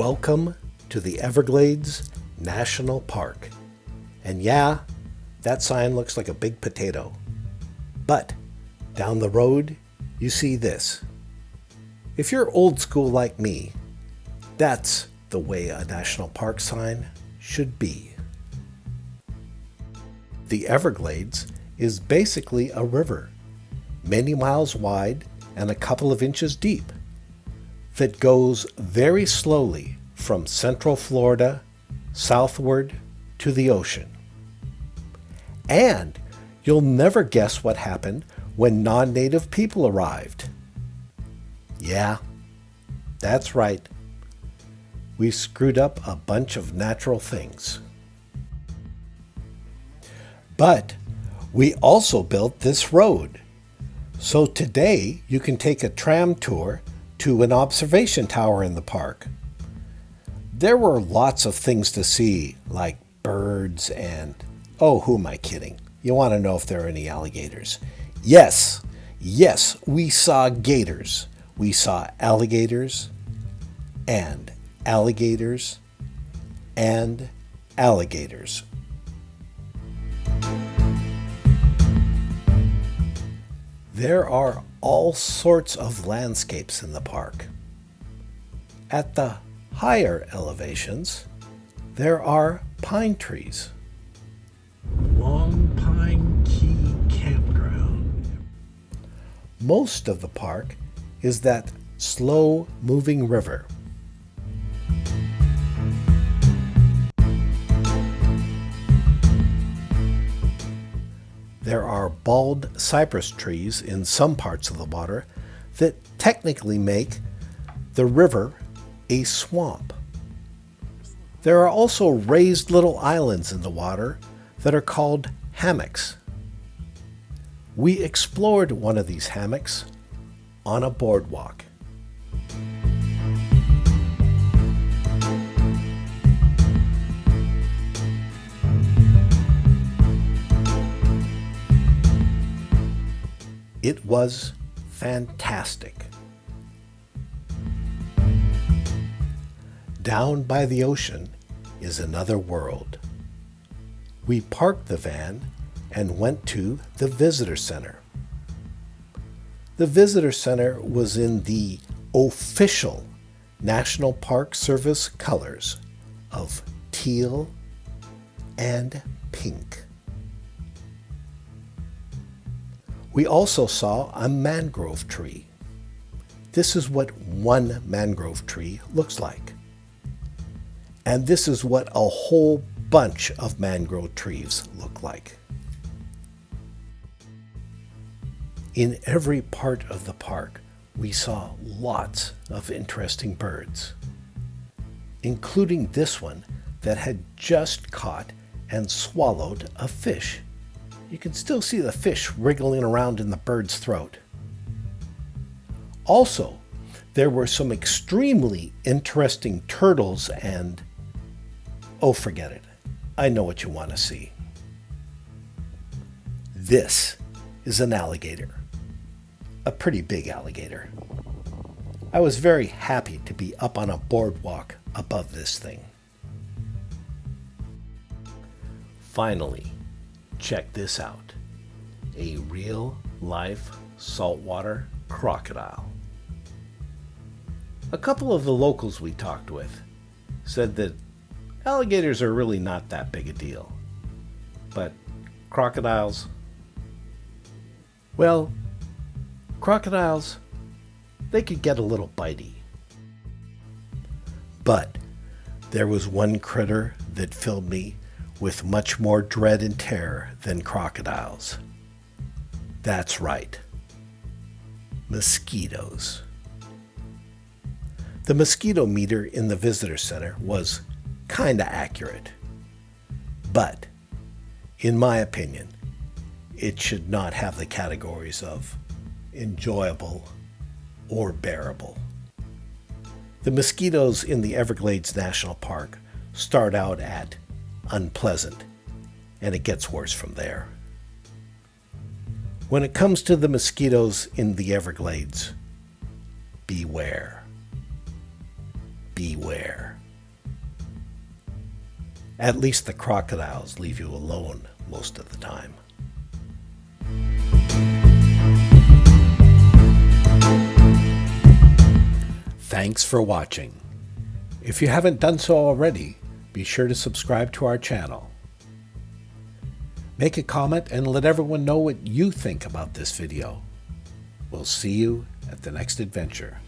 Welcome to the Everglades National Park. And yeah, that sign looks like a big potato. But down the road, you see this. If you're old school like me, that's the way a national park sign should be. The Everglades is basically a river, many miles wide and a couple of inches deep, that goes very slowly from central Florida southward to the ocean. And you'll never guess what happened when non-native people arrived. Yeah, that's right. We screwed up a bunch of natural things. But we also built this road. So today you can take a tram tour to an observation tower in the park. There were lots of things to see, like birds and, oh, who am I kidding? You want to know if there are any alligators? Yes, we saw gators. We saw alligators and alligators and alligators. There are all sorts of landscapes in the park. At the higher elevations, there are pine trees. Long Pine Key Campground. Most of the park is that slow-moving river. There are bald cypress trees in some parts of the water that technically make the river a swamp. There are also raised little islands in the water that are called hammocks. We explored one of these hammocks on a boardwalk. It was fantastic. Down by the ocean is another world. We parked the van and went to the visitor center. The visitor center was in the official National Park Service colors of teal and pink. We also saw a mangrove tree. This is what one mangrove tree looks like. And this is what a whole bunch of mangrove trees look like. In every part of the park, we saw lots of interesting birds, including this one that had just caught and swallowed a fish. You can still see the fish wriggling around in the bird's throat. Also, there were some extremely interesting turtles and, oh, forget it. I know what you want to see. This is an alligator. A pretty big alligator. I was very happy to be up on a boardwalk above this thing. Finally, check this out. A real-life saltwater crocodile. A couple of the locals we talked with said that alligators are really not that big a deal. But crocodiles, well, crocodiles, they could get a little bitey. But there was one critter that filled me with much more dread and terror than crocodiles. That's right. Mosquitoes. The mosquito meter in the visitor center was kinda accurate. But, in my opinion, it should not have the categories of enjoyable or bearable. The mosquitoes in the Everglades National Park start out at unpleasant, and it gets worse from there. When it comes to the mosquitoes in the Everglades, beware. beware. At least the crocodiles leave you alone most of the time. Thanks for watching. If you haven't done so already, be sure to subscribe to our channel. Make a comment and let everyone know what you think about this video. We'll see you at the next adventure.